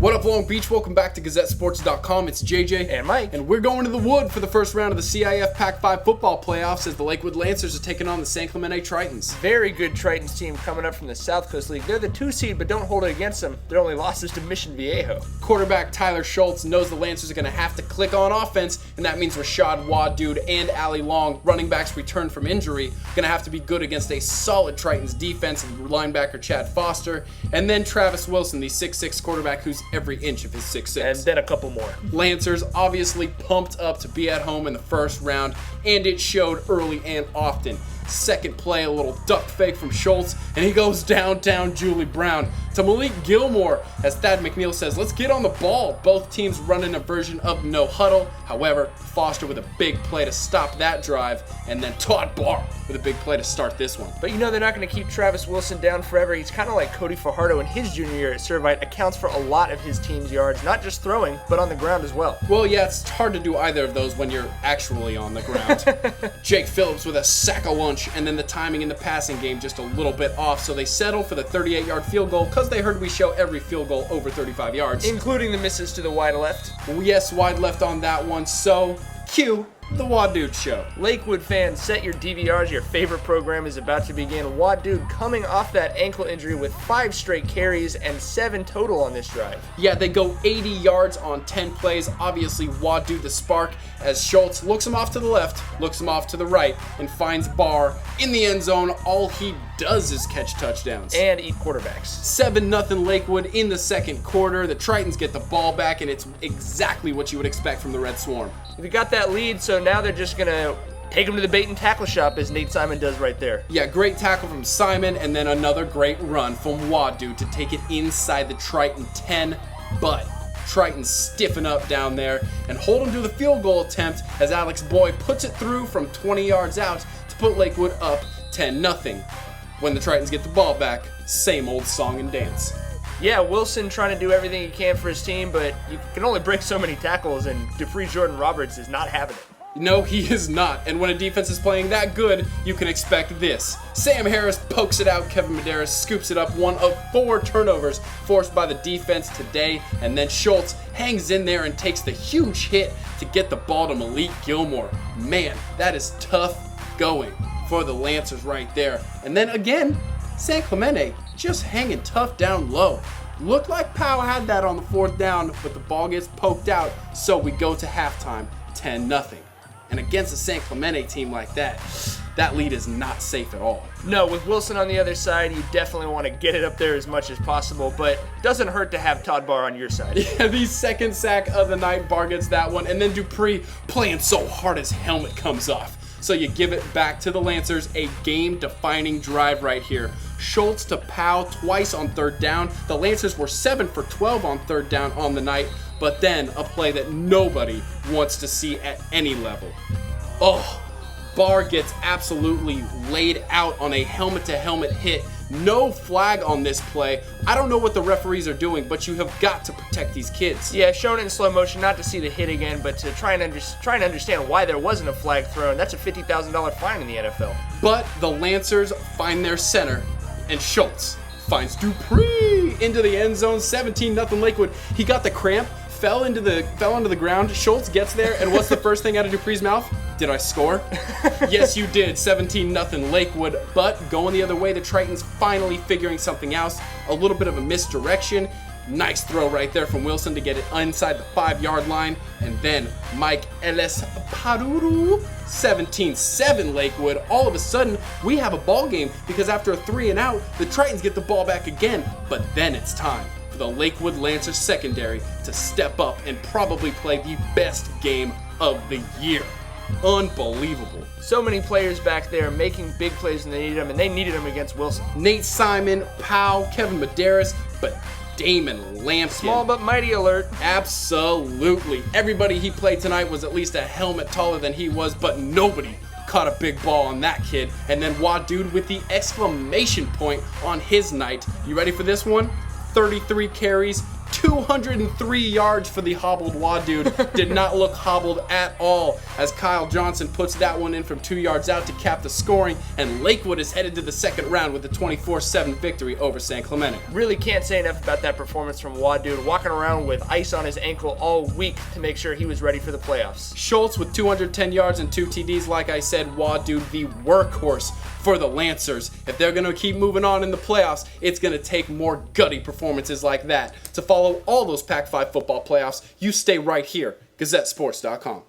What up, Long Beach? Welcome back to GazetteSports.com. It's JJ and Mike, and we're going to the Wood for the first round of the CIF Pac-5 football playoffs as the Lakewood Lancers are taking on the San Clemente Tritons. Very good Tritons team coming up from the South Coast League. They're the 2 seed, but don't hold it against them. Their only loss is to Mission Viejo. Quarterback Tyler Schultz knows the Lancers are going to have to click on offense, and that means Rashad Wadude and Ali Long, running backs returned from injury, going to have to be good against a solid Tritons defense and linebacker Chad Foster, and then Travis Wilson, the 6'6 quarterback who's every inch of his 6'6. And then a couple more. Lancers obviously pumped up to be at home in the first round, and it showed early and often. Second play, a little duck fake from Schultz, and he goes downtown Julie Brown to Malik Gilmore as Thad McNeil says, let's get on the ball. Both teams running a version of no huddle. However, Foster with a big play to stop that drive, and then Todd Barr with a big play to start this one. But you know they're not going to keep Travis Wilson down forever. He's kind of like Cody Fajardo in his junior year at Servite, accounts for a lot of his team's yards, not just throwing, but on the ground as well. Well, yeah, it's hard to do either of those when you're actually on the ground. Jake Phillips with a sack of lunch, and then the timing in the passing game just a little bit off, so they settle for the 38-yard field goal because they heard we show every field goal over 35 yards. Including the misses to the wide left. Yes, wide left on that one, so cue the Wadude show. Lakewood fans, set your DVRs. Your favorite program is about to begin. Wadude coming off that ankle injury with 5 straight carries and 7 total on this drive. Yeah, they go 80 yards on 10 plays. Obviously, Wadude the spark as Schultz looks him off to the left, looks him off to the right, and finds Barr in the end zone. All he does is catch touchdowns. And eat quarterbacks. 7-0 Lakewood in the second quarter. The Tritons get the ball back, and it's exactly what you would expect from the Red Swarm. They got that lead, so now they're just going to take him to the bait and tackle shop, as Nate Simon does right there. Yeah, great tackle from Simon, and then another great run from Wadude to take it inside the Triton 10, but Tritons stiffen up down there and hold him to the field goal attempt as Alex Boyd puts it through from 20 yards out to put Lakewood up 10-0. When the Tritons get the ball back, same old song and dance. Yeah, Wilson trying to do everything he can for his team, but you can only break so many tackles, and Dupree Jordan Roberts is not having it. No, he is not, and when a defense is playing that good, you can expect this. Sam Harris pokes it out, Kevin Medeiros scoops it up, one of 4 turnovers forced by the defense today, and then Schultz hangs in there and takes the huge hit to get the ball to Malik Gilmore. Man, that is tough going for the Lancers right there. And then again, San Clemente just hanging tough down low. Looked like Powell had that on the 4th down, but the ball gets poked out, so we go to halftime 10-0. And against a San Clemente team like that, that lead is not safe at all. No, with Wilson on the other side, you definitely want to get it up there as much as possible, but doesn't hurt to have Todd Barr on your side. Yeah, the second sack of the night, Barr gets that one, and then Dupree playing so hard his helmet comes off. So you give it back to the Lancers, a game-defining drive right here. Schultz to Powell twice on 3rd down. The Lancers were 7 for 12 on 3rd down on the night, but then a play that nobody wants to see at any level. Oh, Barr gets absolutely laid out on a helmet-to-helmet hit. No flag on this play. I don't know what the referees are doing, but you have got to protect these kids. Yeah, shown in slow motion, not to see the hit again, but to try and understand why there wasn't a flag thrown. That's a $50,000 fine in the NFL. But the Lancers find their center, and Schultz finds Dupree into the end zone. 17-0 Lakewood. He got the cramp, fell onto the ground. Schultz gets there, and what's the first thing out of Dupree's mouth? Did I score? Yes, you did. 17-0 Lakewood. But going the other way, the Tritons finally figuring something else. A little bit of a misdirection. Nice throw right there from Wilson to get it inside the 5-yard line. And then Mike Ellis Paruru, 17-7 Lakewood. All of a sudden, we have a ball game because after a 3 and out, the Tritons get the ball back again. But then it's time for the Lakewood Lancers secondary to step up and probably play the best game of the year. Unbelievable. So many players back there making big plays when they needed them, and they needed them against Wilson. Nate Simon, Powell, Kevin Medeiros, but Damon Lampkin. Small but mighty alert. Absolutely. Everybody he played tonight was at least a helmet taller than he was, but nobody caught a big ball on that kid. And then Wadude with the exclamation point on his night. You ready for this one? 33 carries, 203 yards for the hobbled Wad dude. Did not look hobbled at all as Kyle Johnson puts that one in from 2 yards out to cap the scoring, and Lakewood is headed to the second round with a 24-7 victory over San Clemente. Really can't say enough about that performance from Wad dude, walking around with ice on his ankle all week to make sure he was ready for the playoffs. Schultz with 210 yards and 2 TDs. Like I said, Wad dude, the workhorse for the Lancers. If they're going to keep moving on in the playoffs, it's going to take more gutty performances like that. To follow all those Pac-5 football playoffs, you stay right here, GazetteSports.com.